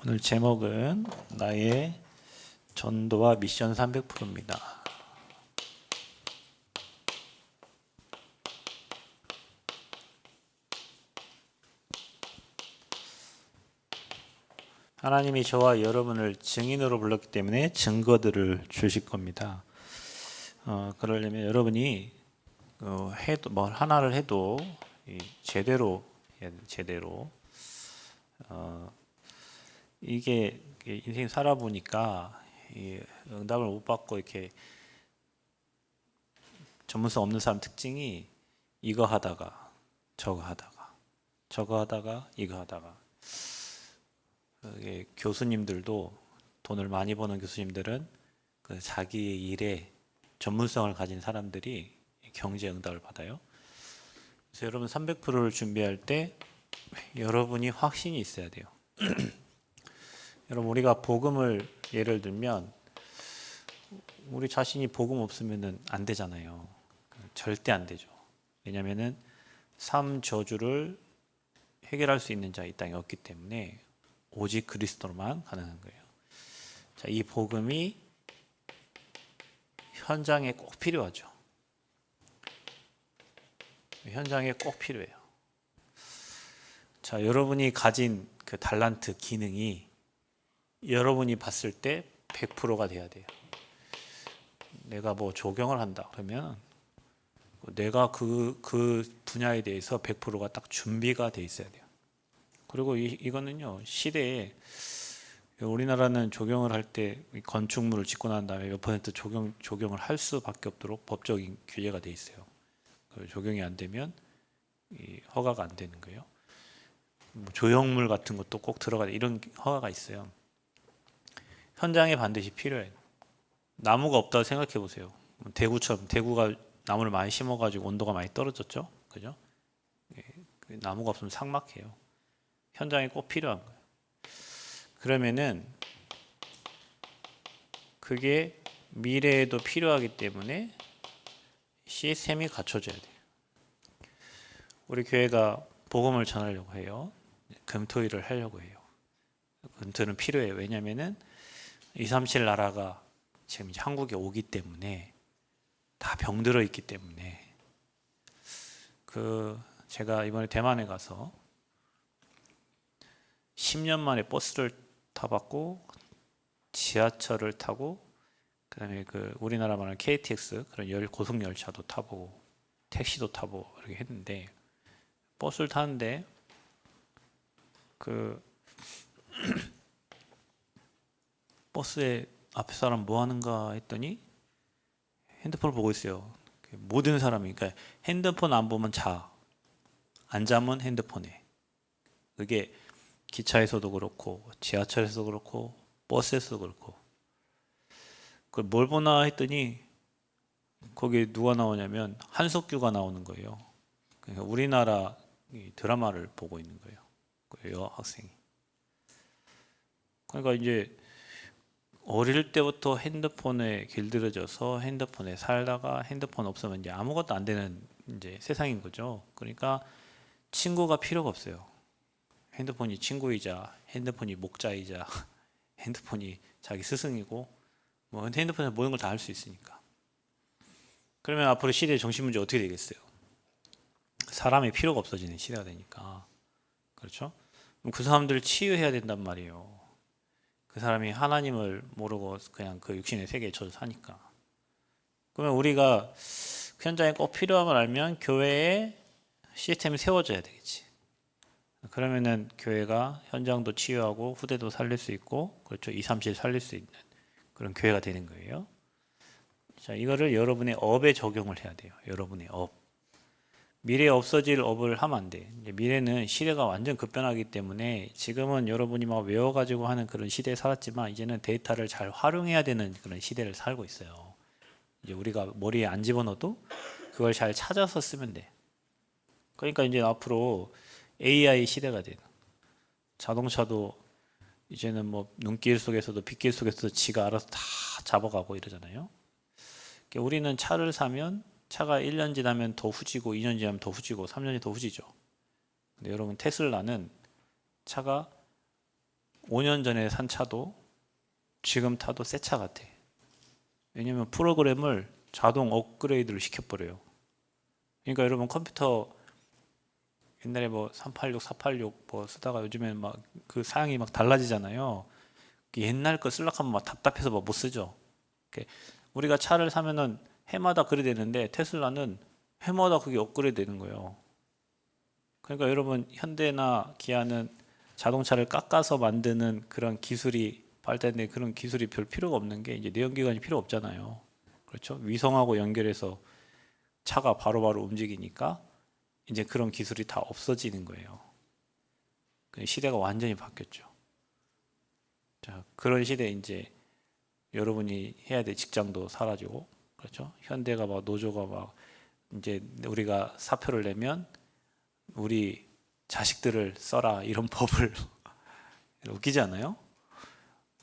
오늘 제목은 나의 전도와 미션 300%입니다. 하나님이 저와 여러분을 증인으로 불렀기 때문에 증거들을 주실 겁니다. 그러려면 여러분이 해도 뭘 하나를 해도 제대로 해야 돼요. 제대로. 이게 인생 살아보니까 응답을 못 받고 이렇게 전문성 없는 사람 특징이 이거 하다가 저거 하다가 저거 하다가 이거 하다가 교수님들도 돈을 많이 버는 교수님들은 그 자기의 일에 전문성을 가진 사람들이 경제 응답을 받아요. 그래서 여러분 300%를 준비할 때 여러분이 확신이 있어야 돼요. 여러분 우리가 복음을 예를 들면 우리 자신이 복음 없으면 안 되잖아요. 절대 안 되죠. 왜냐하면 삶 저주를 해결할 수 있는 자 이 땅에 없기 때문에 오직 그리스도로만 가능한 거예요. 자, 이 복음이 현장에 꼭 필요하죠. 현장에 꼭 필요해요. 자, 여러분이 가진 그 달란트 기능이 여러분이 봤을 때 100%가 돼야 돼요. 내가 뭐 조경을 한다 그러면 내가 그 분야에 대해서 100%가 딱 준비가 돼 있어야 돼요. 그리고 이거는요 시대에 우리나라는 조경을 할 때 건축물을 짓고 난 다음에 몇 퍼센트 조경을 할 수밖에 없도록 법적인 규제가 돼 있어요. 조경이 안 되면 허가가 안 되는 거예요. 조형물 같은 것도 꼭 들어가야 돼. 이런 허가가 있어요. 현장에 반드시 필요해요. 나무가 없다고 생각해 보세요. 대구처럼 대구가 나무를 많이 심어가지고 온도가 많이 떨어졌죠, 그죠? 나무가 없으면 삭막해요. 현장에 꼭 필요한 거예요. 그러면은 그게 미래에도 필요하기 때문에 시스템이 갖춰져야 돼요. 우리 교회가 복음을 전하려고 해요. 금토일을 하려고 해요. 금토일은 필요해요. 왜냐면은 237 나라가 지금 이제 한국에 오기 때문에 다 병들어 있기 때문에 제가 이번에 대만에 가서 10년 만에 버스를 타봤고 지하철을 타고 그다음에 우리나라 말하는 KTX 그런 고속 열차도 타보고 택시도 타보고 이렇게 했는데 버스를 타는데 버스에 앞에 사람 뭐 하는가 했더니 핸드폰을 보고 있어요. 모든 사람이 그러니까 핸드폰 안 보면 안 자면 핸드폰에. 그게 기차에서도 그렇고 지하철에서도 그렇고 버스에서도 그렇고 뭘 보나 했더니 거기에 누가 나오냐면 한석규가 나오는 거예요. 그러니까 우리나라 드라마를 보고 있는 거예요. 그 여학생이. 그러니까 이제 어릴 때부터 핸드폰에 길들여져서 핸드폰에 살다가 핸드폰 없으면 이제 아무것도 안 되는 이제 세상인 거죠. 그러니까 친구가 필요가 없어요. 핸드폰이 친구이자 핸드폰이 목자이자 핸드폰이 자기 스승이고 뭐 핸드폰에서 모든 걸 다 할 수 있으니까. 그러면 앞으로 시대의 정신 문제 어떻게 되겠어요? 사람이 필요가 없어지는 시대가 되니까. 그렇죠? 그 사람들을 치유해야 된단 말이에요. 그 사람이 하나님을 모르고 그냥 그 육신의 세계에 젖어 사니까. 그러면 우리가 그 현장에 꼭 필요함을 알면 교회에 시스템이 세워져야 되겠지. 그러면은 교회가 현장도 치유하고 후대도 살릴 수 있고, 그렇죠. 237 살릴 수 있는 그런 교회가 되는 거예요. 자, 이거를 여러분의 업에 적용을 해야 돼요. 여러분의 업. 미래에 없어질 업을 하면 안 돼. 이제 미래는 시대가 완전 급변하기 때문에 지금은 여러분이 막 외워가지고 하는 그런 시대에 살았지만 이제는 데이터를 잘 활용해야 되는 그런 시대를 살고 있어요. 이제 우리가 머리에 안 집어넣어도 그걸 잘 찾아서 쓰면 돼. 그러니까 이제 앞으로 AI 시대가 돼요. 자동차도 이제는 뭐 눈길 속에서도 빗길 속에서도 지가 알아서 다 잡아가고 이러잖아요. 그러니까 우리는 차를 사면 차가 1년 지나면 더 후지고 2년 지나면 더 후지고 3년이 더 후지죠. 근데 여러분 테슬라는 차가 5년 전에 산 차도 지금 타도 새 차 같아. 왜냐면 프로그램을 자동 업그레이드를 시켜버려요. 그러니까 여러분 컴퓨터 옛날에 뭐 386, 486 뭐 쓰다가 요즘엔 막 그 사양이 막 달라지잖아요. 옛날 거 쓰려고 하면 막 답답해서 막 못 쓰죠. 우리가 차를 사면은 해마다 그래 되는데 테슬라는 해마다 그게 업그레이드 되는 거예요. 그러니까 여러분 현대나 기아는 자동차를 깎아서 만드는 그런 기술이 발달된 그런 기술이 별 필요가 없는 게 이제 내연기관이 필요 없잖아요. 그렇죠? 위성하고 연결해서 차가 바로바로 움직이니까 이제 그런 기술이 다 없어지는 거예요. 시대가 완전히 바뀌었죠. 자, 그런 시대에 이제 여러분이 해야 될 직장도 사라지고, 그렇죠? 현대가 막 노조가 막 이제 우리가 사표를 내면 우리 자식들을 써라 이런 법을 웃기지 않아요?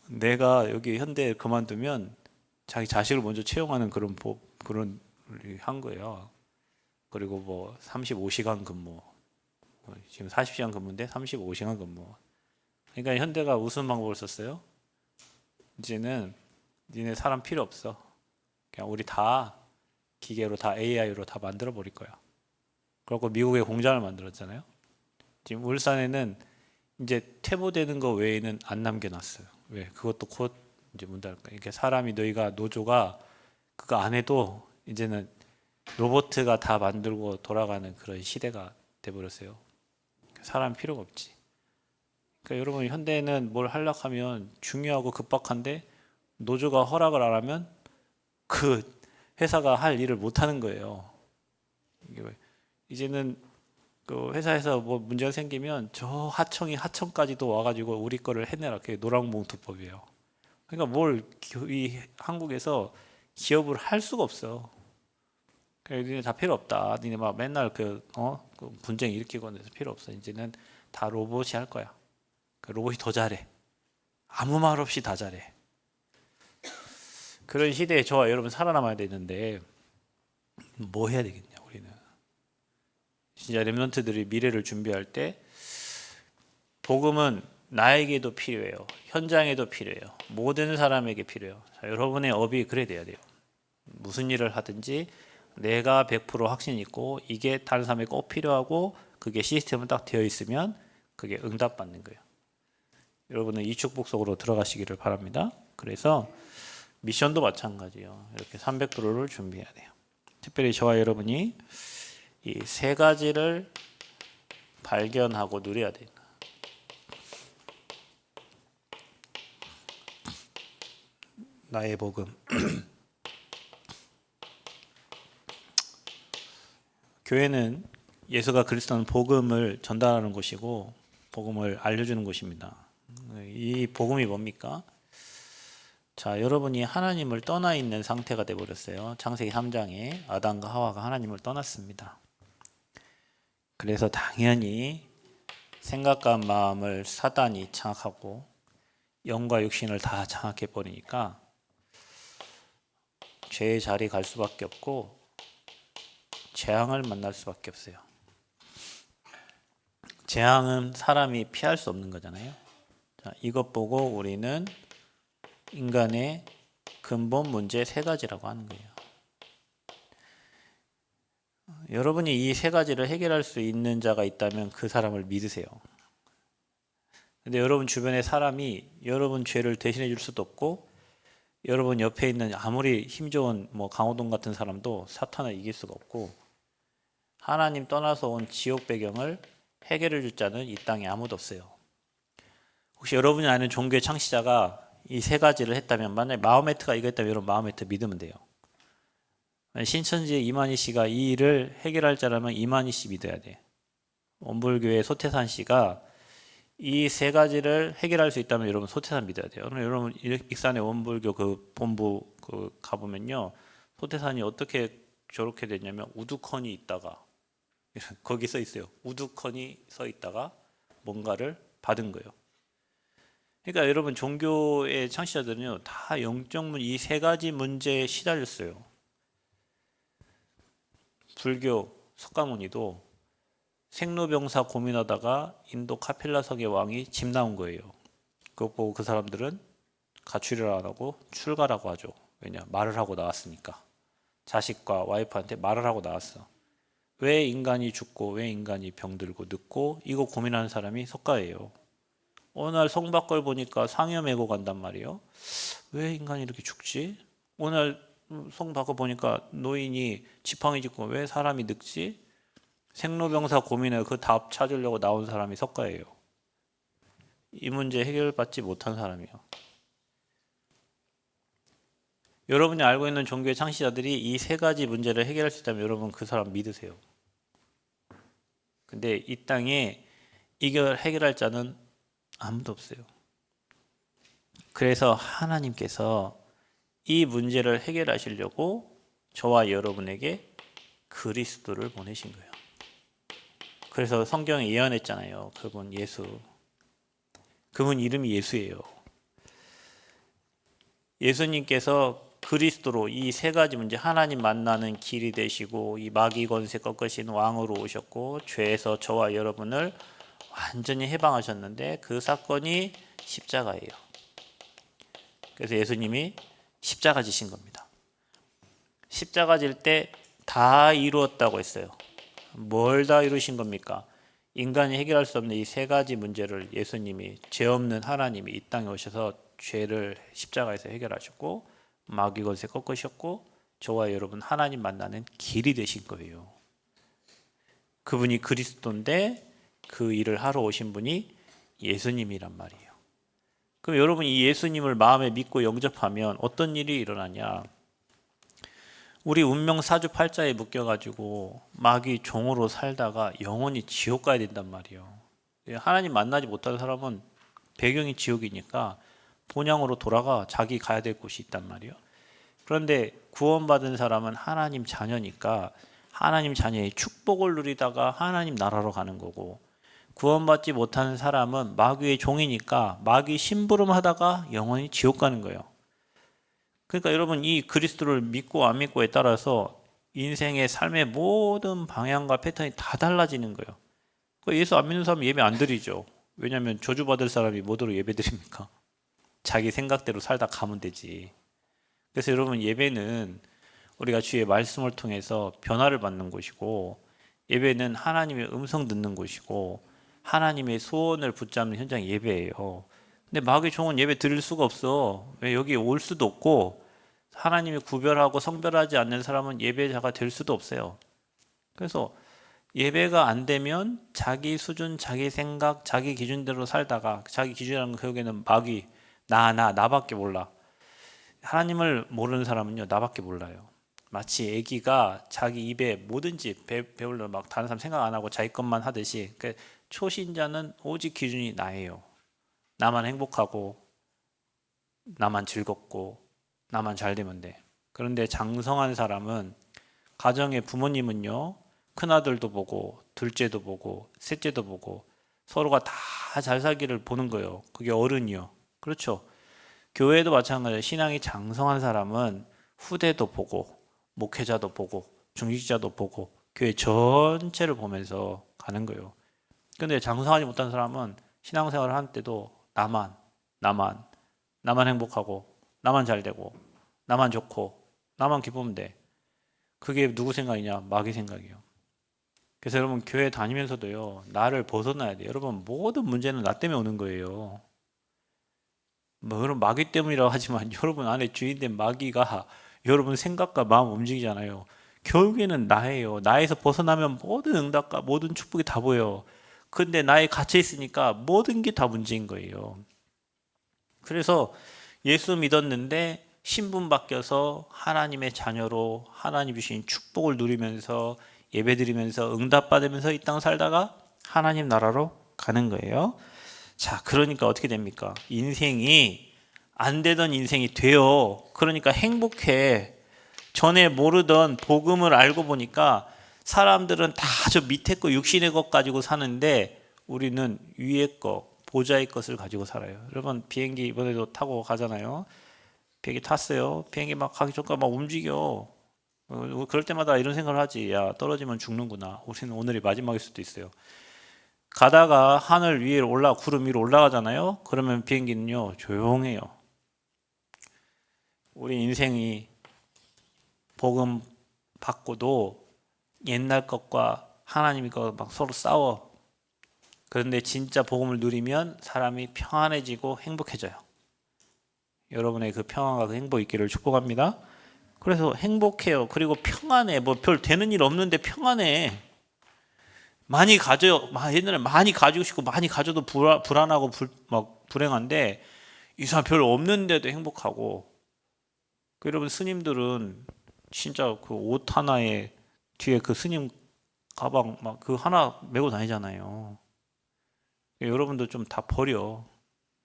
내가 여기 현대 그만두면 자기 자식을 먼저 채용하는 그런 법 그런 한 거예요. 그리고 뭐 35시간 근무 지금 40시간 근무인데 35시간 근무. 그러니까 현대가 무슨 방법을 썼어요? 이제는 니네 사람 필요 없어. 그냥 우리 다 기계로 다 AI로 다 만들어 버릴 거야. 그리고 미국에 공장을 만들었잖아요. 지금 울산에는 이제 퇴보되는 거 외에는 안 남겨놨어요. 왜? 그것도 곧 이제 문 닫을 거야. 이렇게 사람이 너희가 노조가 그거 안 해도 이제는 로봇가 다 만들고 돌아가는 그런 시대가 돼버렸어요. 사람 필요가 없지. 그러니까 여러분 현대에는 뭘 하려고 하면 중요하고 급박한데 노조가 허락을 안 하면 그 회사가 할 일을 못 하는 거예요. 이게 이제는 그 회사에서 뭐 문제가 생기면 저 하청이 하청까지도 와가지고 우리 거를 해내라. 그게 노랑봉투법이에요. 그러니까 이 한국에서 기업을 할 수가 없어. 그러니까 니네 다 필요 없다. 니네 막 맨날 그 분쟁 일으키고 해서 필요 없어. 이제는 다 로봇이 할 거야. 그 로봇이 더 잘해. 아무 말 없이 다 잘해. 그런 시대에 저와 여러분 살아남아야 되는데 뭐 해야 되겠냐 우리는. 진짜 렘넌트들이 미래를 준비할 때 복음은 나에게도 필요해요. 현장에도 필요해요. 모든 사람에게 필요해요. 자, 여러분의 업이 그래 돼야 돼요. 무슨 일을 하든지 내가 100% 확신 있고 이게 다른 사람에게 꼭 필요하고 그게 시스템은 딱 되어 있으면 그게 응답받는 거예요. 여러분은 이 축복속으로 들어가시기를 바랍니다. 그래서 미션도 마찬가지예요. 이렇게 300%를 준비해야 돼요. 특별히 저와 여러분이 이 세 가지를 발견하고 누려야 돼요. 나의 복음. 교회는 예수가 그리스도는 복음을 전달하는 곳이고 복음을 알려주는 곳입니다. 이 복음이 뭡니까? 자, 여러분이 하나님을 떠나 있는 상태가 되어 버렸어요. 창세기 3장에 아담과 하와가 하나님을 떠났습니다. 그래서 당연히 생각과 마음을 사단이 장악하고 영과 육신을 다 장악해 버리니까 죄의 자리 갈 수밖에 없고 재앙을 만날 수밖에 없어요. 재앙은 사람이 피할 수 없는 거잖아요. 자, 이것 보고 우리는 인간의 근본 문제 세 가지라고 하는 거예요. 여러분이 이 세 가지를 해결할 수 있는 자가 있다면 그 사람을 믿으세요. 근데 여러분 주변의 사람이 여러분 죄를 대신해 줄 수도 없고 여러분 옆에 있는 아무리 힘 좋은 뭐 강호동 같은 사람도 사탄을 이길 수가 없고 하나님 떠나서 온 지옥 배경을 해결해 줄 자는 이 땅에 아무도 없어요. 혹시 여러분이 아는 종교의 창시자가 이 세 가지를 했다면 만약에 마호메트가 이거 했다면 여러분 마호메트 믿으면 돼요. 신천지의 이만희 씨가 이 일을 해결할 자라면 이만희 씨 믿어야 돼. 원불교의 소태산 씨가 이 세 가지를 해결할 수 있다면 여러분 소태산 믿어야 돼요. 여러분 익산의 원불교 그 본부 그 가보면요, 소태산이 어떻게 저렇게 됐냐면 우두커니 있다가 거기 써 있어요. 우두커니 서 있다가 뭔가를 받은 거예요. 그러니까 여러분 종교의 창시자들은요 다 영적문 이 세 가지 문제에 시달렸어요. 불교 석가모니도 생로병사 고민하다가 인도 카필라 성의 왕이 집 나온 거예요. 그거 보고 그 사람들은 가출이라 안 하고 출가라고 하죠. 왜냐? 말을 하고 나왔으니까. 자식과 와이프한테 말을 하고 나왔어. 왜 인간이 죽고 왜 인간이 병들고 늙고 이거 고민하는 사람이 석가예요. 어느 날 성밖을 보니까 상여 메고 간단 말이에요. 왜 인간이 이렇게 죽지? 오늘 성밖을 보니까 노인이 지팡이 짚고 왜 사람이 늙지? 생로병사 고민을 그 답 찾으려고 나온 사람이 석가예요. 이 문제 해결받지 못한 사람이에요. 여러분이 알고 있는 종교의 창시자들이 이 세 가지 문제를 해결할 수 있다면 여러분 그 사람 믿으세요. 근데 이 땅에 이걸 해결할 자는 아무도 없어요. 그래서 하나님께서 이 문제를 해결하시려고 저와 여러분에게 그리스도를 보내신 거예요. 그래서 성경에 예언했잖아요. 그분 예수. 그분 이름이 예수예요. 예수님께서 그리스도로 이 세 가지 문제, 하나님 만나는 길이 되시고 이 마귀 권세 꺾으신 왕으로 오셨고 죄에서 저와 여러분을 완전히 해방하셨는데 그 사건이 십자가예요. 그래서 예수님이 십자가 지신 겁니다. 십자가 질 때 다 이루었다고 했어요. 뭘 다 이루신 겁니까? 인간이 해결할 수 없는 이 세 가지 문제를 예수님이, 죄 없는 하나님이 이 땅에 오셔서 죄를 십자가에서 해결하셨고 마귀 권세 꺾으셨고 저와 여러분 하나님 만나는 길이 되신 거예요. 그분이 그리스도인데 그 일을 하러 오신 분이 예수님이란 말이에요. 그럼 여러분 이 예수님을 마음에 믿고 영접하면 어떤 일이 일어나냐? 우리 운명 사주팔자에 묶여가지고 마귀 종으로 살다가 영원히 지옥 가야 된단 말이에요. 하나님 만나지 못한 사람은 배경이 지옥이니까 본향으로 돌아가 자기 가야 될 곳이 있단 말이에요. 그런데 구원받은 사람은 하나님 자녀니까 하나님 자녀의 축복을 누리다가 하나님 나라로 가는 거고, 구원받지 못한 사람은 마귀의 종이니까 마귀 심부름하다가 영원히 지옥 가는 거예요. 그러니까 여러분 이 그리스도를 믿고 안 믿고에 따라서 인생의 삶의 모든 방향과 패턴이 다 달라지는 거예요. 예수 안 믿는 사람은 예배 안 드리죠. 왜냐하면 저주받을 사람이 뭐대로 예배 드립니까? 자기 생각대로 살다 가면 되지. 그래서 여러분 예배는 우리가 주의 말씀을 통해서 변화를 받는 곳이고, 예배는 하나님의 음성 듣는 곳이고 하나님의 소원을 붙잡는 현장이 예배예요. 근데 마귀 종은 예배 드릴 수가 없어. 왜? 여기 올 수도 없고 하나님이 구별하고 성별하지 않는 사람은 예배자가 될 수도 없어요. 그래서 예배가 안 되면 자기 수준, 자기 생각, 자기 기준대로 살다가, 자기 기준이라는 건 결국에는 마귀, 나밖에 몰라. 하나님을 모르는 사람은요, 나밖에 몰라요. 마치 애기가 자기 입에 뭐든지 배울려 막 다른 사람 생각 안 하고 자기 것만 하듯이, 초신자는 오직 기준이 나예요. 나만 행복하고 나만 즐겁고 나만 잘 되면 돼. 그런데 장성한 사람은, 가정의 부모님은요, 큰아들도 보고 둘째도 보고 셋째도 보고 서로가 다 잘 살기를 보는 거예요. 그게 어른이요. 그렇죠. 교회도 마찬가지예요. 신앙이 장성한 사람은 후대도 보고 목회자도 보고 중직자도 보고 교회 전체를 보면서 가는 거예요. 근데 장성하지 못한 사람은 신앙생활을 할 때도 나만 행복하고 나만 잘 되고 나만 좋고 나만 기쁘면 돼. 그게 누구 생각이냐? 마귀 생각이에요. 그래서 여러분 교회 다니면서도요, 나를 벗어나야 돼요. 여러분 모든 문제는 나 때문에 오는 거예요. 여러분 마귀 때문이라고 하지만 여러분 안에 주인된 마귀가 여러분 생각과 마음 움직이잖아요. 결국에는 나예요. 나에서 벗어나면 모든 응답과 모든 축복이 다 보여요. 근데 나에 갇혀 있으니까 모든 게 다 문제인 거예요. 그래서 예수 믿었는데 신분 바뀌어서 하나님의 자녀로 하나님 주신 축복을 누리면서 예배드리면서 응답받으면서 이 땅 살다가 하나님 나라로 가는 거예요. 자, 그러니까 어떻게 됩니까? 인생이 안 되던 인생이 돼요. 그러니까 행복해. 전에 모르던 복음을 알고 보니까 사람들은 다 저 밑에 거 육신의 것 가지고 사는데 우리는 위의 거, 보좌의 것을 가지고 살아요. 여러분 비행기 이번에도 타고 가잖아요. 비행기 탔어요. 비행기 막 가기 전까지 막 움직여. 그럴 때마다 이런 생각을 하지. 야, 떨어지면 죽는구나. 우리는 오늘이 마지막일 수도 있어요. 가다가 하늘 위에 구름 위로 올라가잖아요. 그러면 비행기는요 조용해요. 우리 인생이 복음 받고도 옛날 것과 하나님 것 막 서로 싸워. 그런데 진짜 복음을 누리면 사람이 평안해지고 행복해져요. 여러분의 그 평안과 그 행복 있기를 축복합니다. 그래서 행복해요. 그리고 평안해. 뭐 별 되는 일 없는데 평안해. 많이 가져요. 옛날에 많이 가지고 싶고 많이 가져도 불안하고 막 불행한데 이 사람 별 없는데도 행복하고. 여러분 스님들은 진짜 그 옷 하나에 뒤에 그 스님 가방 막 그 하나 메고 다니잖아요. 여러분도 좀 다 버려.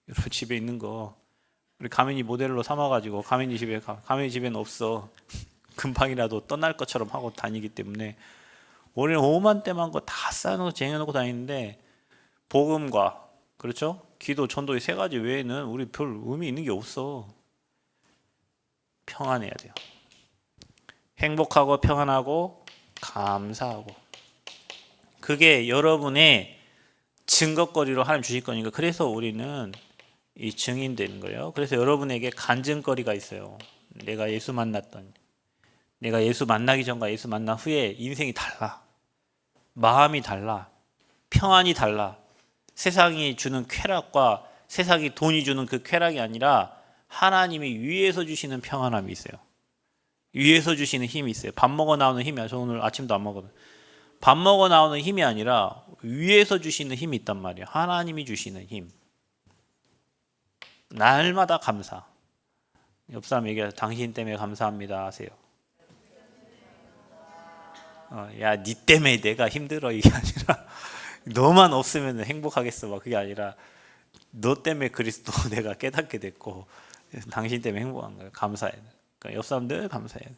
여러분 집에 있는 거. 우리 가민이 모델로 삼아가지고 가민이 집에 가민이 집에는 없어. 금방이라도 떠날 것처럼 하고 다니기 때문에 우리는 오만 때만 거 다 쌓아놓고 쟁여놓고 다니는데 복음과 그렇죠? 기도, 전도 이 세 가지 외에는 우리 별 의미 있는 게 없어. 평안해야 돼요. 행복하고 평안하고 감사하고 그게 여러분의 증거거리로 하나님 주실 거니까 그래서 우리는 이 증인 되는 거예요. 그래서 여러분에게 간증거리가 있어요. 내가 예수 만났던 내가 예수 만나기 전과 예수 만난 후에 인생이 달라. 마음이 달라. 평안이 달라. 세상이 주는 쾌락과 세상이 돈이 주는 그 쾌락이 아니라 하나님이 위에서 주시는 평안함이 있어요. 위에서 주시는 힘이 있어요. 밥 먹어 나오는 힘이야. 저 오늘 아침도 안 먹거든. 밥 먹어 나오는 힘이 아니라 위에서 주시는 힘이 있단 말이에요. 하나님이 주시는 힘. 날마다 감사. 옆 사람 얘기해서 당신 때문에 감사합니다 하세요. 야, 니 때문에 내가 힘들어 이게 아니라 너만 없으면 행복하겠어 막 그게 아니라 너 때문에 그리스도 내가 깨닫게 됐고 당신 때문에 행복한 거예요. 감사해야 돼. 그러니까 옆 사람 늘 감사해야 돼.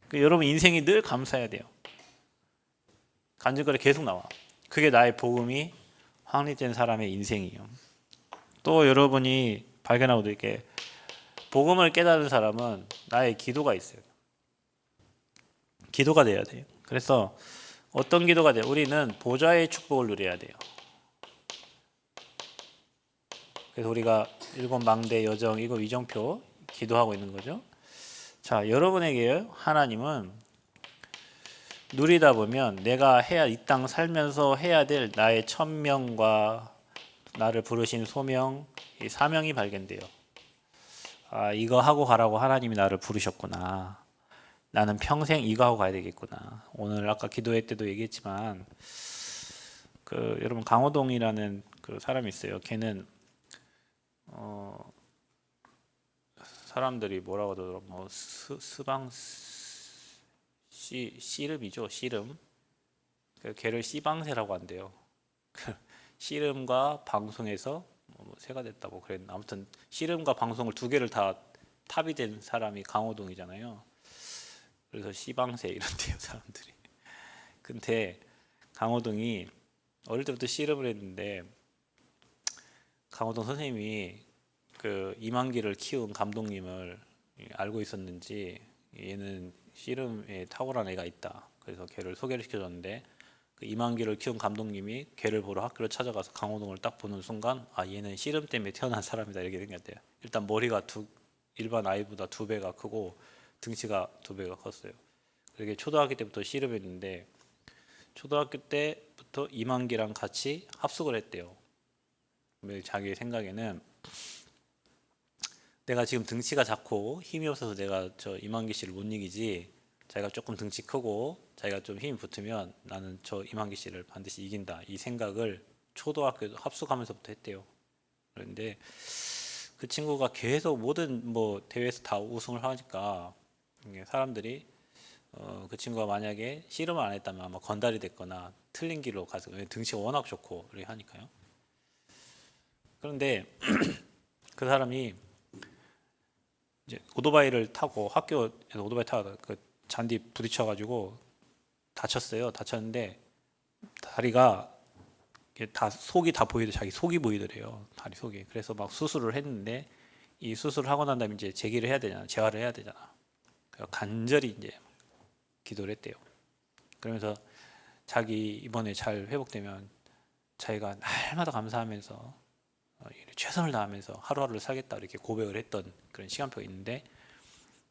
그러니까 여러분 인생이 늘 감사해야 돼요. 간증거리 계속 나와. 그게 나의 복음이 확립된 사람의 인생이에요. 또 여러분이 발견하고 이렇게 복음을 깨달은 사람은 나의 기도가 있어요. 기도가 돼야 돼요. 그래서 어떤 기도가 돼요? 우리는 보좌의 축복을 누려야 돼요. 그래서 우리가 일곱 망대 여정 일곱 이정표 기도하고 있는 거죠. 자, 여러분에게 하나님은 누리다 보면 내가 이 땅 살면서 해야 될 나의 천명과 나를 부르신 소명, 이 사명이 발견돼요. 아, 이거 하고 가라고 하나님이 나를 부르셨구나. 나는 평생 이거 하고 가야 되겠구나. 오늘 아까 기도회 때도 얘기했지만 여러분 강호동이라는 그 사람이 있어요. 걔는 사람들이 뭐라고 하더라고 뭐 스방 씨름이죠. 씨름. 걔를 씨방새라고 한대요. 씨름과 방송에서 뭐 새가 됐다고 그랬는데 아무튼 씨름과 방송을 두 개를 다 탑이 된 사람이 강호동이잖아요. 그래서 씨방새 이런대요 사람들이. 근데 강호동이 어릴 때부터 씨름을 했는데 강호동 선생님이 그 이만기를 키운 감독님을 알고 있었는지 얘는 씨름에 탁월한 애가 있다. 그래서 걔를 소개를 시켜줬는데 그 이만기를 키운 감독님이 걔를 보러 학교를 찾아가서 강호동을 딱 보는 순간 아 얘는 씨름 때문에 태어난 사람이다 이렇게 생겼대요. 일단 머리가 일반 아이보다 2배가 크고 등치가 2배가 컸어요. 그게 초등학교 때부터 씨름했는데 초등학교 때부터 이만기랑 같이 합숙을 했대요. 자기 생각에는 내가 지금 등치가 작고 힘이 없어서 내가 저 이만기 씨를 못 이기지 자기가 조금 등치 크고 자기가 좀 힘이 붙으면 나는 저 이만기 씨를 반드시 이긴다 이 생각을 초등학교 합숙하면서부터 했대요. 그런데 그 친구가 계속 모든 뭐 대회에서 다 우승을 하니까 사람들이 그 친구가 만약에 씨름을 안 했다면 아마 건달이 됐거나 틀린 길로 가서 등치가 워낙 좋고 그렇게 하니까요. 그런데 그 사람이 이제 오토바이를 타고 학교에서 오토바이 타고 그 잔디 부딪혀가지고 다쳤어요. 다쳤는데 다리가 다 속이 다 자기 속이 보이더래요. 다리 속이. 그래서 막 수술을 했는데 이 수술을 하고 난 다음에 이제 재기를 해야 되잖아. 재활을 해야 되잖아. 간절히 이제 기도를 했대요. 그러면서 자기 이번에 잘 회복되면 자기가 날마다 감사하면서 최선을 다하면서 하루하루를 살겠다 이렇게 고백을 했던 그런 시간표가 있는데,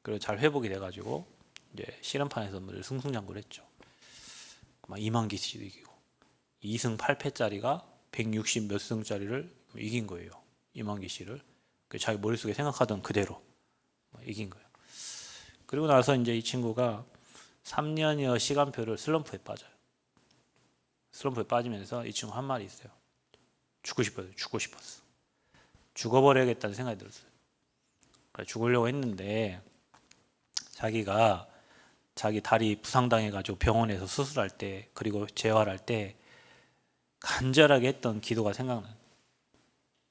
그리고 잘 회복이 돼가지고 이제 실험판에서 승승장구를 했죠. 막 2만 개씩 이기고 2승 8패짜리가 160 몇 승짜리를 이긴 거예요. 2만 개씩을 자기 머릿속에 생각하던 그대로 이긴 거예요. 그리고 나서 이제 이 친구가 3년여 시간표를 슬럼프에 빠져요. 슬럼프에 빠지면서 이 친구 한 말이 있어요. 죽고 싶었어. 죽어버려야겠다는 생각이 들었어요. 죽으려고 했는데 자기가 자기 다리 부상당해가지고 병원에서 수술할 때, 그리고 재활할 때 간절하게 했던 기도가 생각나요.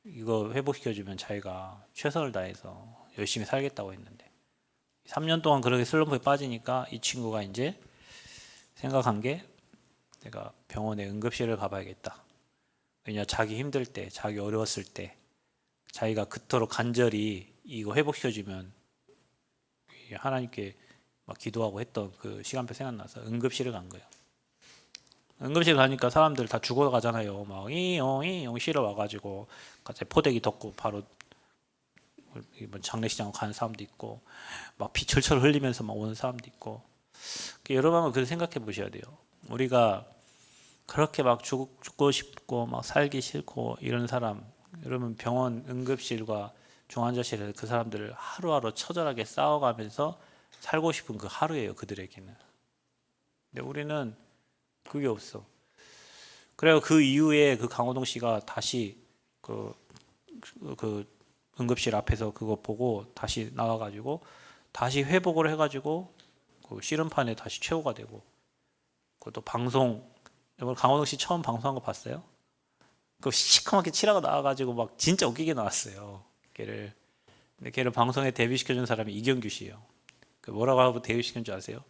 이거 회복시켜주면 자기가 최선을 다해서 열심히 살겠다고 했는데, 3년 동안 그렇게 슬럼프에 빠지니까 이 친구가 이제 생각한 게, 내가 병원에 응급실을 가봐야겠다. 왜냐, 자기 힘들 때, 자기 어려웠을 때 자기가 그토록 간절히 이거 회복시켜주면 하나님께 막 기도하고 했던 그 시간표 생각나서 응급실을 간 거예요. 응급실 가니까 사람들 다 죽어가잖아요. 막 이용 실어 와가지고 갑자기 포대기 덮고 바로 장례식장 가는 사람도 있고, 막 피 철철 흘리면서 막 오는 사람도 있고. 여러분 한번 그렇게 생각해 보셔야 돼요. 우리가 그렇게 막 죽고 싶고 막 살기 싫고 이런 사람, 여러분 병원 응급실과 중환자실에서 그 사람들을 하루하루 처절하게 싸워가면서 살고 싶은 그 하루예요, 그들에게는. 근데 우리는 그게 없어. 그래서 그 이후에 그 강호동 씨가 다시 그 응급실 앞에서 그거 보고 다시 나와가지고 다시 회복을 해가지고 그 씨름판에 다시 최고가 되고, 그것도 방송, 여러분 강호동 씨 처음 방송한 거 봤어요? 그 시커멓게 칠하고 나와가지고 막 진짜 웃기게 나왔어요. 걔를. 근데 걔를 방송에 데뷔시켜준 사람이 이경규 씨예요. 그 뭐라고 하고 데뷔시킨 줄 아세요?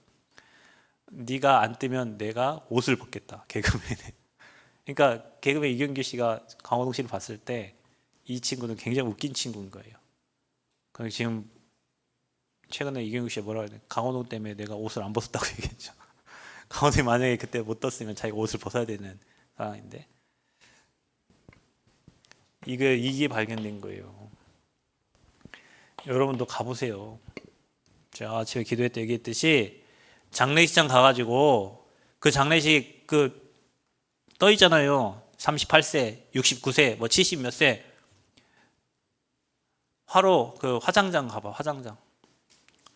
네가 안 뜨면 내가 옷을 벗겠다, 개그맨에. 그러니까 개그맨 이경규 씨가 강호동 씨를 봤을 때 이 친구는 굉장히 웃긴 친구인 거예요. 그럼 지금 최근에 이경규 씨가 뭐라고 해야 돼? 강호동 때문에 내가 옷을 안 벗었다고 얘기했죠. 강호동이 만약에 그때 못 떴으면 자기가 옷을 벗어야 되는 상황인데, 이게 발견된 거예요. 여러분도 가보세요. 제가 아침에 기도회 때 얘기했듯이 장례식장 가가지고 그 장례식 그 떠 있잖아요. 38세, 69세, 뭐 70 몇 세. 화로 그 화장장 가봐.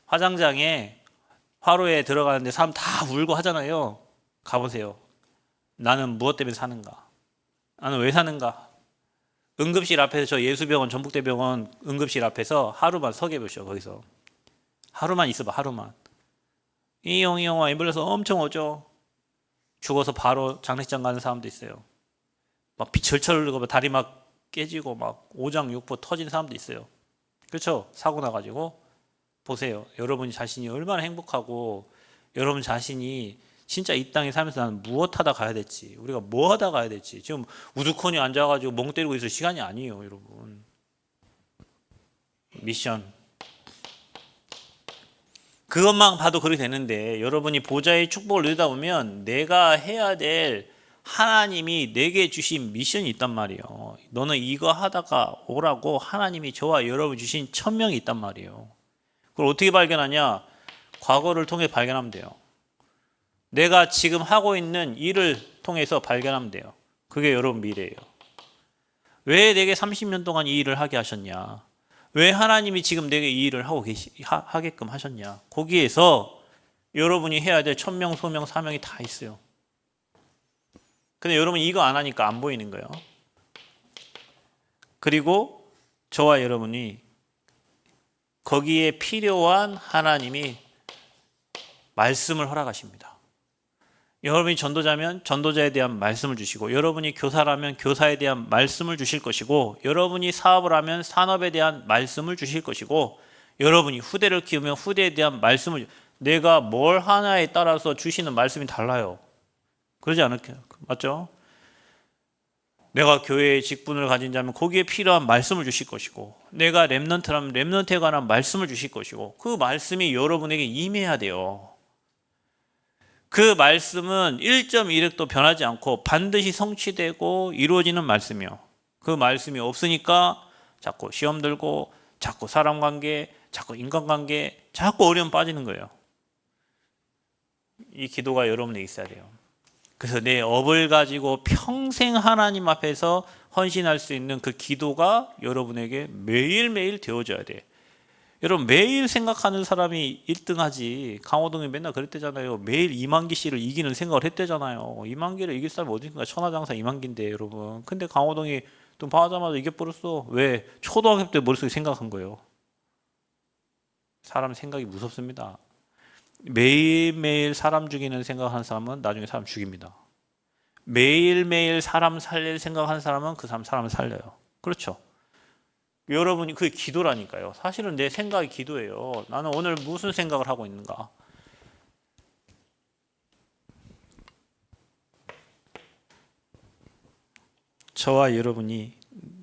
화장장에 화로에 들어가는데 사람 다 울고 하잖아요. 가보세요. 나는 무엇 때문에 사는가? 나는 왜 사는가? 응급실 앞에서, 저 예수병원 전북대병원 응급실 앞에서 하루만 서 계셔. 거기서 하루만 있어봐. 하루만. 이용 앰뷸런스 엄청 오죠. 죽어서 바로 장례식장 가는 사람도 있어요. 막 피 철철 흘리고 다리 막 깨지고 막 오장육부 터진 사람도 있어요. 그렇죠? 사고 나가지고. 보세요. 여러분 자신이 얼마나 행복하고, 여러분 자신이 진짜 이 땅에 살면서 나는 무엇 하다 가야 될지, 우리가 뭐 하다 가야 될지, 지금 우두커니 앉아가지고 멍 때리고 있을 시간이 아니에요, 여러분. 미션. 그것만 봐도 그렇게 되는데, 여러분이 보좌의 축복을 누리다 보면 내가 해야 될, 하나님이 내게 주신 미션이 있단 말이에요. 너는 이거 하다가 오라고 하나님이 저와 여러분 주신 천명이 있단 말이에요. 그걸 어떻게 발견하냐? 과거를 통해 발견하면 돼요. 내가 지금 하고 있는 일을 통해서 발견하면 돼요. 그게 여러분 미래예요. 왜 내게 30년 동안 이 일을 하게 하셨냐? 왜 하나님이 지금 내게 이 일을 하게끔 하셨냐? 거기에서 여러분이 해야 될 천명, 소명, 사명이 다 있어요. 근데 여러분이 이거 안 하니까 안 보이는 거예요. 그리고 저와 여러분이 거기에 필요한 하나님이 말씀을 허락하십니다. 여러분이 전도자면 전도자에 대한 말씀을 주시고, 여러분이 교사라면 교사에 대한 말씀을 주실 것이고, 여러분이 사업을 하면 산업에 대한 말씀을 주실 것이고, 여러분이 후대를 키우면 후대에 대한 말씀을, 내가 뭘 하나에 따라서 주시는 말씀이 달라요. 그러지 않을까요? 맞죠? 내가 교회의 직분을 가진 자면 거기에 필요한 말씀을 주실 것이고, 내가 렘넌트라면 렘넌트에 관한 말씀을 주실 것이고, 그 말씀이 여러분에게 임해야 돼요. 그 말씀은 1.1획도 변하지 않고 반드시 성취되고 이루어지는 말씀이요. 그 말씀이 없으니까 자꾸 시험 들고 자꾸 사람 관계, 자꾸 인간관계, 자꾸 어려움 빠지는 거예요. 이 기도가 여러분에 있어야 돼요. 그래서 내 업을 가지고 평생 하나님 앞에서 헌신할 수 있는 그 기도가 여러분에게 매일매일 되어져야 돼. 여러분 매일 생각하는 사람이 1등하지. 강호동이 맨날 그랬대잖아요. 매일 이만기 씨를 이기는 생각을 했대잖아요. 이만기를 이길 사람이 어딘가. 천하장사 이만기인데 여러분. 근데 강호동이 또 봐자마자 이겨버렸어. 왜? 초등학교 때 머릿속에 생각한 거예요. 사람 생각이 무섭습니다. 매일매일 사람 죽이는 생각하는 사람은 나중에 사람 죽입니다. 매일매일 사람 살릴 생각하는 사람은 그 사람을 살려요. 그렇죠? 여러분이 그게 기도라니까요. 사실은 내 생각이 기도예요. 나는 오늘 무슨 생각을 하고 있는가? 저와 여러분이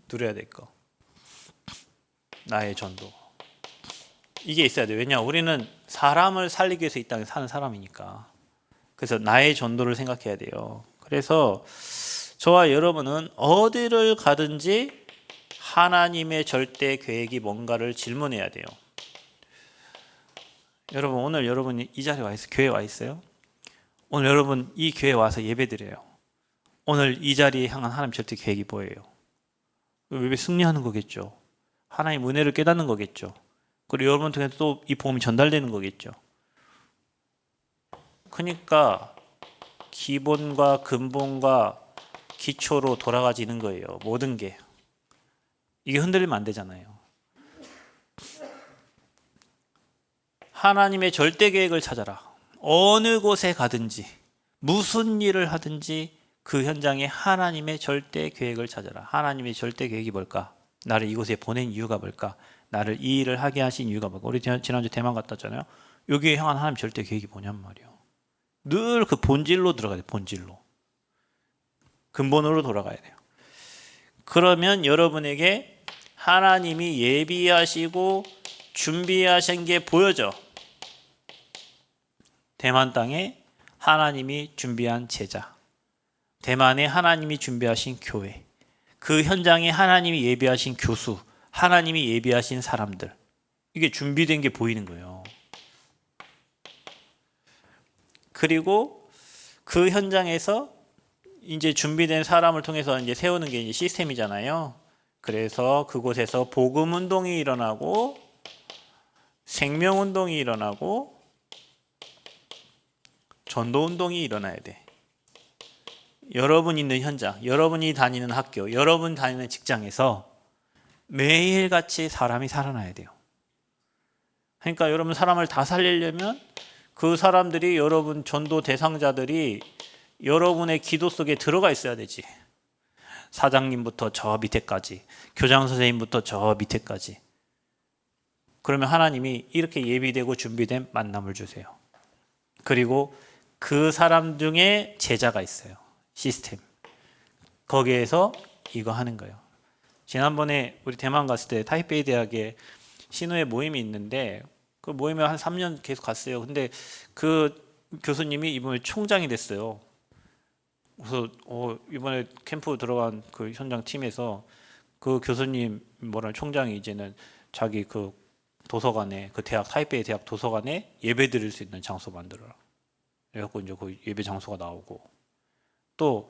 누려야 될 거. 나의 전도. 이게 있어야 돼요. 왜냐? 우리는 사람을 살리기 위해서 이 땅에 사는 사람이니까. 그래서 나의 전도를 생각해야 돼요. 그래서 저와 여러분은 어디를 가든지 하나님의 절대 계획이 뭔가를 질문해야 돼요. 여러분 오늘 여러분이 이 자리에 와 있어요. 교회에 와 있어요. 오늘 여러분 이 교회에 와서 예배드려요. 오늘 이 자리에 향한 하나님 절대 계획이 뭐예요? 예배 승리하는 거겠죠. 하나님 은혜를 깨닫는 거겠죠. 그리고 여러분 통해 또 이 복음이 전달되는 거겠죠. 그러니까 기본과 근본과 기초로 돌아가지는 거예요. 모든 게. 이게 흔들리면 안 되잖아요. 하나님의 절대 계획을 찾아라. 어느 곳에 가든지 무슨 일을 하든지 그 현장에 하나님의 절대 계획을 찾아라. 하나님의 절대 계획이 뭘까? 나를 이곳에 보낸 이유가 뭘까? 나를 이 일을 하게 하신 이유가 뭘까? 우리 지난주 대만 갔다 왔잖아요. 여기에 향한 하나님 절대 계획이 뭐냔 말이에요. 늘 그 본질로 들어가야 돼요. 본질로. 근본으로 돌아가야 돼요. 그러면 여러분에게 하나님이 예비하시고 준비하신 게 보여져. 대만 땅에 하나님이 준비한 제자, 대만에 하나님이 준비하신 교회, 그 현장에 하나님이 예비하신 교수, 하나님이 예비하신 사람들, 이게 준비된 게 보이는 거예요. 그리고 그 현장에서 이제 준비된 사람을 통해서 이제 세우는 게 이제 시스템이잖아요. 그래서 그곳에서 복음 운동이 일어나고 생명 운동이 일어나고 전도 운동이 일어나야 돼. 여러분 있는 현장, 여러분이 다니는 학교, 여러분 다니는 직장에서 매일같이 사람이 살아나야 돼요. 그러니까 여러분 사람을 다 살리려면 그 사람들이 여러분 전도 대상자들이 여러분의 기도 속에 들어가 있어야 되지. 사장님부터 저 밑에까지, 교장 선생님부터 저 밑에까지. 그러면 하나님이 이렇게 예비되고 준비된 만남을 주세요. 그리고 그 사람 중에 제자가 있어요. 시스템. 거기에서 이거 하는 거예요. 지난번에 우리 대만 갔을 때 타이베이 대학에 신우의 모임이 있는데 그 모임에 한 3년 계속 갔어요. 근데 그 교수님이 이번에 총장이 됐어요. 그래서 이번에 캠프 들어간 그 현장 팀에서 그 교수님 총장이 이제는 자기 그 도서관에 그 대학 타이베이 대학 도서관에 예배 드릴 수 있는 장소 만들어라. 그래갖고 이제 그 예배 장소가 나오고 또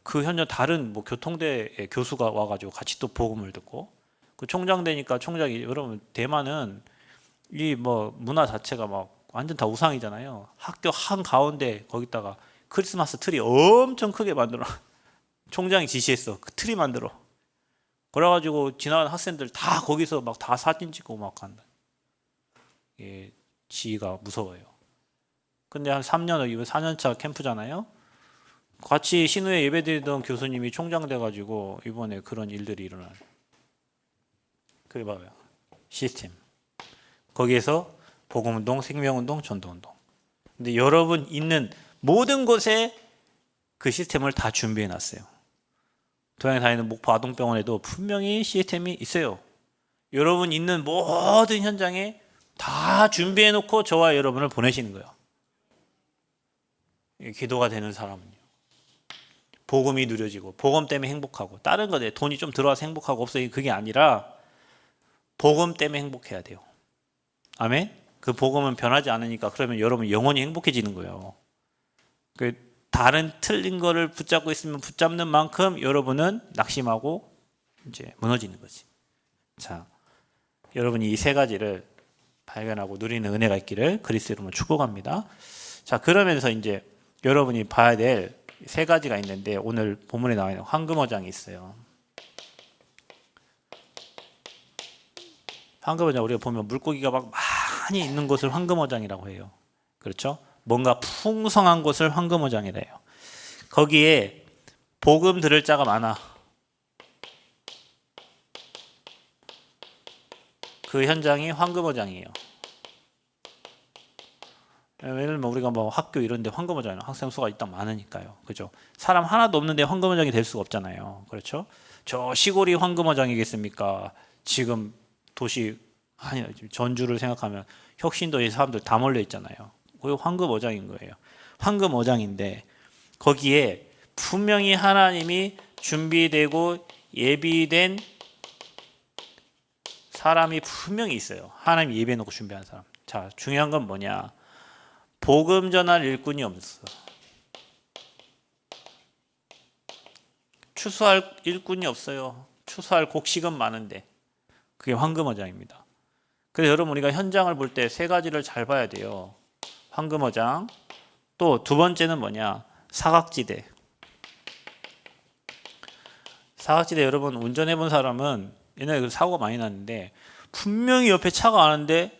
그 현장 다른 교통대 교수가 와가지고 같이 또 복음을 듣고 그 총장 되니까 총장이 여러분 대만은 이 문화 자체가 막 완전 다 우상이잖아요. 학교 한 가운데 거기다가 크리스마스 트리 엄청 크게 만들어. 총장이 지시했어. 그 트리 만들어. 그래가지고 지나가는 학생들 다 거기서 막 다 사진 찍고 막 한다. 예, 지위가 무서워요. 근데 한 3년, 이번 4년차 캠프잖아요. 같이 신우에 예배드리던 교수님이 총장 돼가지고 이번에 그런 일들이 일어나요. 그게 봐요. 시스템. 거기에서 복음운동, 생명운동, 전도운동. 근데 여러분 있는 모든 곳에 그 시스템을 다 준비해 놨어요. 도양에 다니는 목포 아동병원에도 분명히 시스템이 있어요. 여러분 있는 모든 현장에 다 준비해 놓고 저와 여러분을 보내시는 거예요. 기도가 되는 사람은요. 복음이 누려지고 복음 때문에 행복하고 다른 거에 돈이 좀 들어와서 행복하고 없어요. 그게 아니라 복음 때문에 행복해야 돼요. 아멘? 그 복음은 변하지 않으니까 그러면 여러분 영원히 행복해지는 거예요. 그 다른 틀린 거를 붙잡고 있으면 붙잡는 만큼 여러분은 낙심하고 이제 무너지는 거지. 자, 여러분이 이 세 가지를 발견하고 누리는 은혜가 있기를 그리스도 이름으로 축복합니다. 자, 그러면서 이제 여러분이 봐야 될 세 가지가 있는데 오늘 본문에 나와 있는 황금어장이 있어요. 황금어장 우리가 보면 물고기가 막 많이 있는 곳을 황금어장이라고 해요. 그렇죠? 뭔가 풍성한 곳을 황금어장이라 해요. 거기에 복음 들을 자가 많아. 그 현장이 황금어장이에요. 예를 들면 우리가 뭐 학교 이런 데 황금어장 학생 수가 일단 많으니까요. 그죠? 사람 하나도 없는데 황금어장이 될 수가 없잖아요. 그렇죠? 저 시골이 황금어장이겠습니까? 지금 도시 아니 전주를 생각하면 혁신도에 사람들 다 몰려 있잖아요. 그게 황금어장인 거예요. 황금어장인데 거기에 분명히 하나님이 준비되고 예비된 사람이 분명히 있어요. 하나님 예비해 놓고 준비한 사람. 자, 중요한 건 뭐냐? 복음 전할 일꾼이 없어. 추수할 일꾼이 없어요. 추수할 곡식은 많은데 그게 황금어장입니다. 그래서 여러분 우리가 현장을 볼 때 세 가지를 잘 봐야 돼요. 황금어장. 또 두 번째는 뭐냐? 사각지대. 사각지대 여러분 운전해 본 사람은 옛날에 사고가 많이 났는데 분명히 옆에 차가 가는데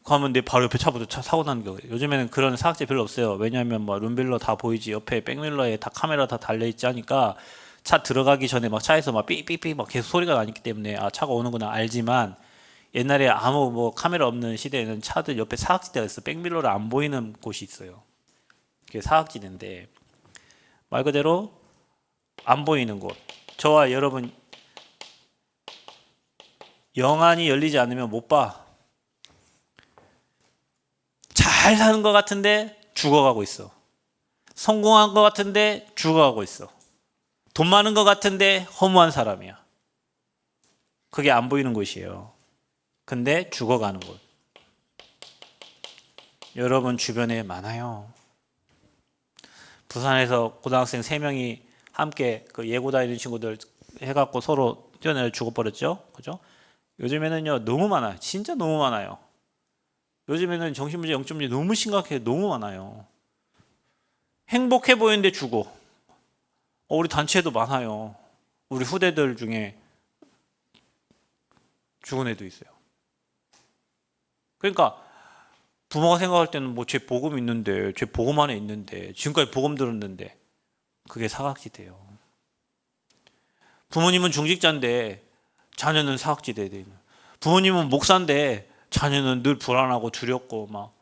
가면 내 바로 옆에 차보다 사고 나는 거예요. 요즘에는 그런 사각지대 별로 없어요. 왜냐하면 뭐 룸밀러 다 보이지 옆에 백밀러에 다 카메라 다 달려있지 하니까 차 들어가기 전에 막 차에서 막 삐삐삐 막 계속 소리가 나기 때문에 아 차가 오는구나 알지만 옛날에 아무 뭐 카메라 없는 시대에는 차들 옆에 사각지대가 있어. 백밀러를 안 보이는 곳이 있어요. 그게 사각지대인데 말 그대로 안 보이는 곳. 저와 여러분 영안이 열리지 않으면 못 봐. 잘 사는 것 같은데 죽어가고 있어. 성공한 것 같은데 죽어가고 있어. 돈 많은 것 같은데 허무한 사람이야. 그게 안 보이는 곳이에요. 근데 죽어가는 곳. 여러분 주변에 많아요. 부산에서 고등학생 3명이 함께 그 예고 다니는 친구들 해갖고 서로 뛰어내려 죽어버렸죠. 그죠? 요즘에는요, 너무 많아요. 진짜 너무 많아요. 요즘에는 정신문제 0.1 너무 심각해요. 너무 많아요. 행복해 보이는데 죽어. 우리 단체에도 많아요. 우리 후대들 중에 죽은 애도 있어요. 그러니까 부모가 생각할 때는 뭐 쟤 복음 있는데, 쟤 복음 안에 있는데, 지금까지 복음 들었는데 그게 사각지대예요. 부모님은 중직자인데 자녀는 사각지대에 있는. 부모님은 목사인데 자녀는 늘 불안하고 두렵고 막.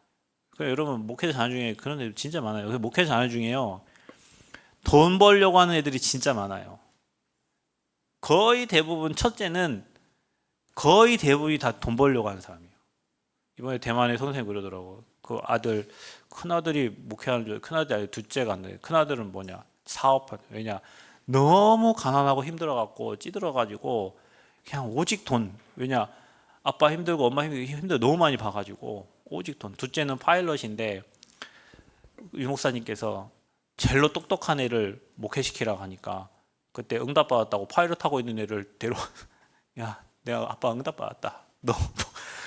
그러니까 여러분 목회자 자녀 중에 그런 애들 진짜 많아요. 목회자 자녀 중에요. 돈 벌려고 하는 애들이 진짜 많아요. 거의 대부분 첫째는 거의 대부분이 다 돈 벌려고 하는 사람이에요. 이번에 대만에 선생님이 그러더라고. 그 아들 큰아들이 목회하는 줄 큰아들이 아니라 둘째가 안 돼. 큰아들은 뭐냐? 사업하는. 왜냐? 너무 가난하고 힘들어갖고 찌들어가지고 그냥 오직 돈. 왜냐? 아빠 힘들고 엄마 힘들고 너무 많이 봐가지고 오직 돈. 둘째는 파일럿인데 유 목사님께서 젤로 똑똑한 애를 목회시키라고 하니까 그때 응답 받았다고 파일럿 하고 있는 애를 야 내가 아빠 응답 받았다. 너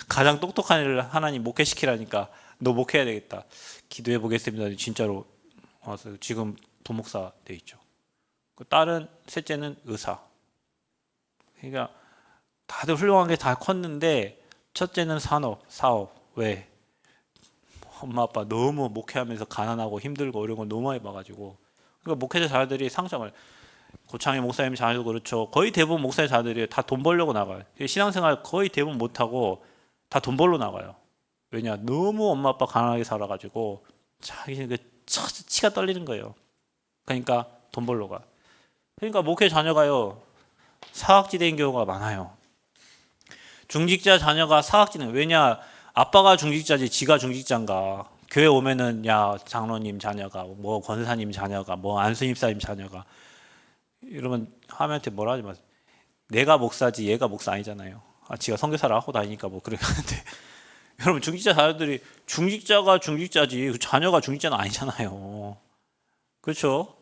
가장 똑똑한 애를 하나님 목회시키라니까 너 목회해야 되겠다. 기도해 보겠습니다. 진짜로 와서 지금 부목사 돼 있죠. 딸은 셋째는 의사. 그러니까 다들 훌륭한 게 다 컸는데 첫째는 사업. 왜? 엄마 아빠 너무 목회하면서 가난하고 힘들고 이런 걸 너무 많이 봐가지고 그러니까 목회자 자녀들이 상점을 고창희 목사님 자녀도 그렇죠. 거의 대부분 목사님 자녀들이 다 돈 벌려고 나가요. 신앙생활 거의 대부분 못하고 다 돈 벌러 나가요. 왜냐? 너무 엄마 아빠 가난하게 살아가지고 자기 그 치가 떨리는 거예요. 그러니까 돈 벌러 가. 그러니까 목회 자녀가요 사각지대인 경우가 많아요. 중직자 자녀가 사각지대. 왜냐? 아빠가 중직자지 지가 중직자인가. 교회 오면은 야 장로님 자녀가 뭐 권사님 자녀가 뭐 안수님사님 자녀가 이러면 하나님한테 뭐라 하지 마세요. 내가 목사지 얘가 목사 아니잖아요. 지가 선교사를 하고 다니니까 뭐 그러는데 여러분 중직자 자녀들이 중직자가 중직자지 자녀가 중직자는 아니잖아요. 그렇죠?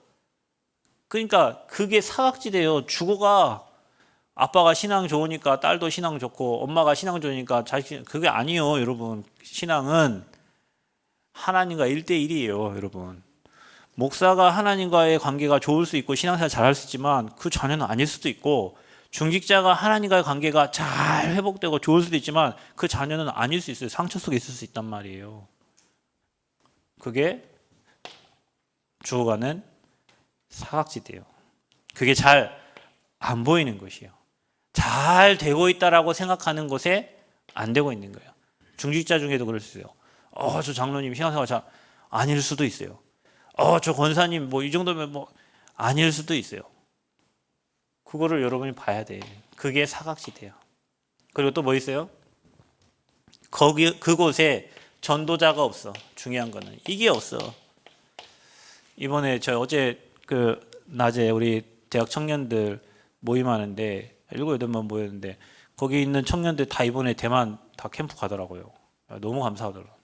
그러니까 그게 사각지대예요. 주고가 아빠가 신앙 좋으니까 딸도 신앙 좋고 엄마가 신앙 좋으니까 자식 그게 아니에요. 여러분 신앙은 하나님과 1대1이에요. 여러분 목사가 하나님과의 관계가 좋을 수 있고 신앙생활 잘할 수 있지만 그 자녀는 아닐 수도 있고 중직자가 하나님과의 관계가 잘 회복되고 좋을 수도 있지만 그 자녀는 아닐 수 있어요. 상처 속에 있을 수 있단 말이에요. 그게 죽어가는 사각지대예요. 그게 잘 안 보이는 것이에요. 잘 되고 있다라고 생각하는 곳에 안 되고 있는 거예요. 중직자 중에도 그럴 수 있어요. 저 장로님 신앙생활 잘 아닐 수도 있어요. 저 권사님 뭐 이 정도면 뭐 아닐 수도 있어요. 그거를 여러분이 봐야 돼. 그게 사각지대야. 그리고 또 뭐 있어요? 그곳에 전도자가 없어. 중요한 거는 이게 없어. 이번에 저 어제 그 낮에 우리 대학 청년들 모임하는데 7, 8명 모였는데 거기 있는 청년들 다 이번에 대만 다 캠프 가더라고요. 너무 감사하더라고요.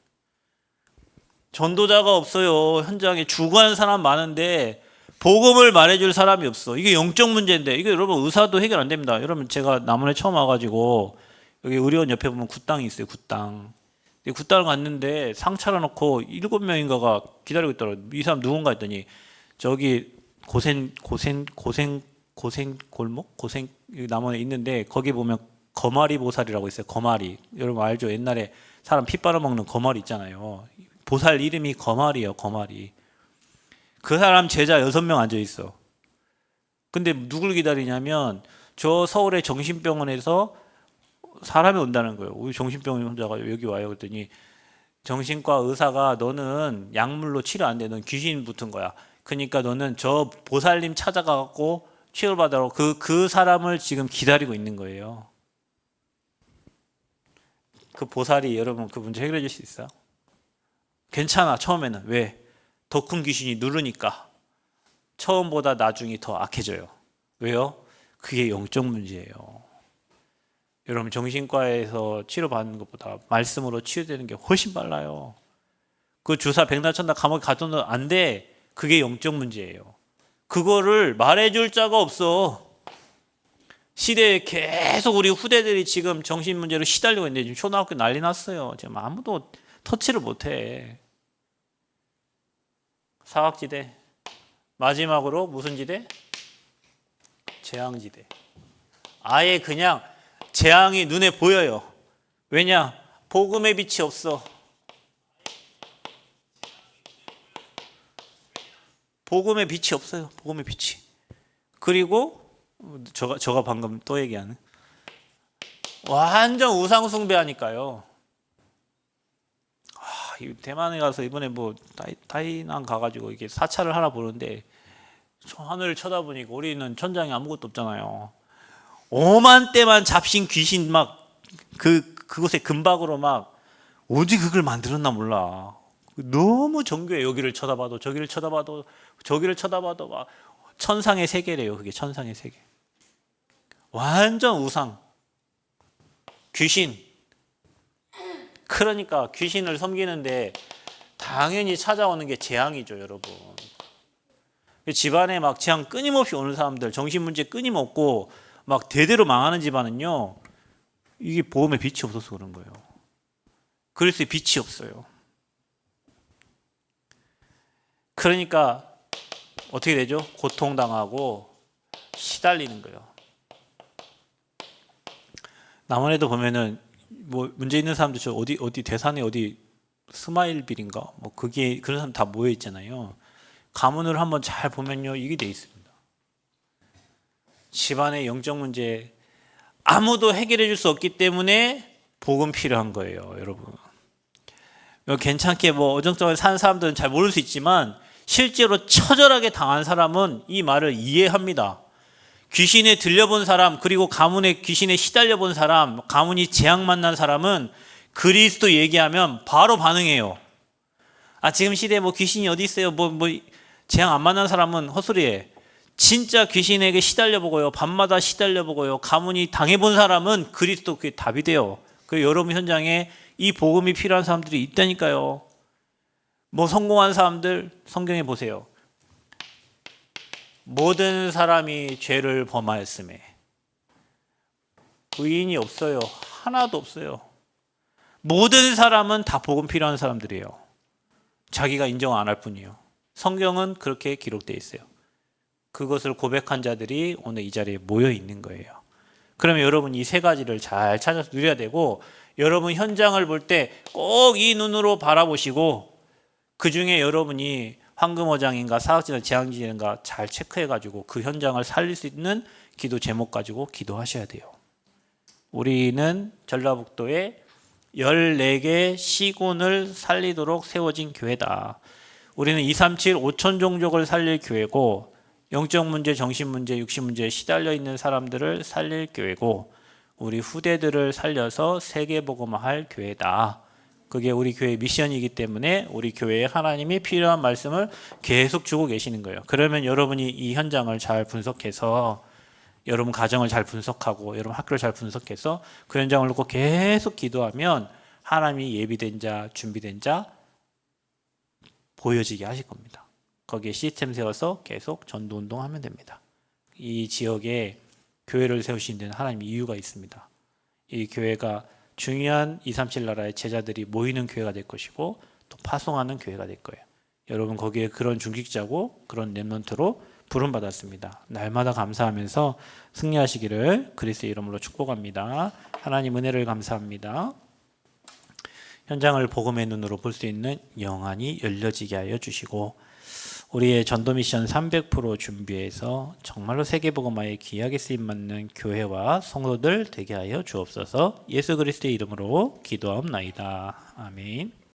전도자가 없어요. 현장에 죽어가는 사람 많은데 복음을 말해줄 사람이 없어. 이게 영적 문제인데 이게 여러분 의사도 해결 안 됩니다. 여러분 제가 남원에 처음 와가지고 여기 의료원 옆에 보면 굿당이 있어요. 굿당. 굿당을 갔는데 상 차려놓고 7명인가가 기다리고 있더라고요. 이 사람 누군가 했더니 저기 골목 남원에 있는데 거기 보면 거마리 보살이라고 있어요. 거마리. 여러분 알죠? 옛날에 사람 피 빨아먹는 거마리 있잖아요. 보살 이름이 거마리예요. 거마리. 그 사람 제자 6명 앉아 있어. 근데 누굴 기다리냐면 저 서울의 정신병원에서 사람이 온다는 거예요. 우리 정신병원 환자가 여기 와요. 그랬더니 정신과 의사가 너는 약물로 치료 안 돼. 넌 귀신 붙은 거야. 그러니까 너는 저 보살님 찾아가고 치료를 받으라고 그 사람을 지금 기다리고 있는 거예요. 그 보살이 여러분 그 문제 해결해 줄 수 있어요? 괜찮아. 처음에는. 왜? 더 큰 귀신이 누르니까 처음보다 나중이 더 악해져요. 왜요? 그게 영적 문제예요. 여러분 정신과에서 치료받는 것보다 말씀으로 치유되는 게 훨씬 빨라요. 그 주사 백날 천다 감옥에 가둬도 안 돼. 그게 영적 문제예요. 그거를 말해줄 자가 없어. 시대에 계속 우리 후대들이 지금 정신 문제로 시달리고 있는데 지금 초등학교 난리 났어요. 지금 아무도 터치를 못해. 사각지대. 마지막으로 무슨 지대? 재앙지대. 아예 그냥 재앙이 눈에 보여요. 왜냐? 복음의 빛이 없어. 복음의 빛이 없어요. 복음의 빛이. 그리고 저가 방금 또 얘기하는 완전 우상 숭배하니까요. 대만에 가서 이번에 뭐 타이난 가가지고 이게 사찰을 하나 보는데 하늘을 쳐다보니까 우리는 천장에 아무것도 없잖아요. 오만 대만 잡신 귀신 막 그곳에 금박으로 막 어디 그걸 만들었나 몰라. 너무 정교해. 여기를 쳐다봐도 저기를 쳐다봐도 저기를 쳐다봐도 막 천상의 세계래요. 그게 천상의 세계. 완전 우상. 귀신. 그러니까 귀신을 섬기는데 당연히 찾아오는 게 재앙이죠, 여러분. 집안에 막 재앙 끊임없이 오는 사람들, 정신문제 끊임없고 막 대대로 망하는 집안은요, 이게 복음의 빛이 없어서 그런 거예요. 그리스도의 빛이 없어요. 그러니까 어떻게 되죠? 고통당하고 시달리는 거예요. 남원에도 보면은 뭐 문제 있는 사람들 저 어디 대산에 어디 스마일빌인가 뭐 그게 그런 사람 다 모여 있잖아요. 가문을 한번 잘 보면요 이게 돼 있습니다. 집안의 영적 문제 아무도 해결해 줄 수 없기 때문에 복음 필요한 거예요, 여러분. 괜찮게 뭐 어정쩡하게 사는 사람들은 잘 모를 수 있지만 실제로 처절하게 당한 사람은 이 말을 이해합니다. 귀신에 들려본 사람, 그리고 가문의 귀신에 시달려본 사람, 가문이 재앙 만난 사람은 그리스도 얘기하면 바로 반응해요. 아 지금 시대에 뭐 귀신이 어디 있어요? 뭐 재앙 안 만난 사람은 헛소리해. 진짜 귀신에게 시달려 보고요, 밤마다 시달려 보고요, 가문이 당해본 사람은 그리스도 그게 답이 돼요. 그 여러분 현장에 이 복음이 필요한 사람들이 있다니까요. 뭐 성공한 사람들 성경에 보세요. 모든 사람이 죄를 범하였음에 의인이 없어요. 하나도 없어요. 모든 사람은 다 복음 필요한 사람들이에요. 자기가 인정 안 할 뿐이에요. 성경은 그렇게 기록되어 있어요. 그것을 고백한 자들이 오늘 이 자리에 모여 있는 거예요. 그러면 여러분 이 세 가지를 잘 찾아서 누려야 되고, 여러분 현장을 볼 때 꼭 이 눈으로 바라보시고, 그 중에 여러분이 황금어장인가 사학지나 재앙지인가 잘 체크해가지고 그 현장을 살릴 수 있는 기도 제목 가지고 기도하셔야 돼요. 우리는 전라북도에 14개 시군을 살리도록 세워진 교회다. 우리는 237 5천 종족을 살릴 교회고, 영적 문제, 정신 문제, 육신 문제에 시달려 있는 사람들을 살릴 교회고, 우리 후대들을 살려서 세계복음화할 교회다. 그게 우리 교회의 미션이기 때문에 우리 교회에 하나님이 필요한 말씀을 계속 주고 계시는 거예요. 그러면 여러분이 이 현장을 잘 분석해서, 여러분 가정을 잘 분석하고, 여러분 학교를 잘 분석해서 그 현장을 놓고 계속 기도하면 하나님이 예비된 자, 준비된 자 보여지게 하실 겁니다. 거기에 시스템 세워서 계속 전도운동하면 됩니다. 이 지역에 교회를 세우신 데는 하나님 이유가 있습니다. 이 교회가 중요한 237 나라의 제자들이 모이는 교회가 될 것이고, 또 파송하는 교회가 될 거예요. 여러분 거기에 그런 중직자고 그런 렘넌트로 부름받았습니다. 날마다 감사하면서 승리하시기를 그리스도의 이름으로 축복합니다. 하나님 은혜를 감사합니다. 현장을 복음의 눈으로 볼 수 있는 영안이 열려지게 하여 주시고, 우리의 전도 미션 300% 준비해서 정말로 세계복음화에 귀하게 쓰임받는 교회와 성도들 되게 하여 주옵소서. 예수 그리스도의 이름으로 기도하옵나이다. 아멘.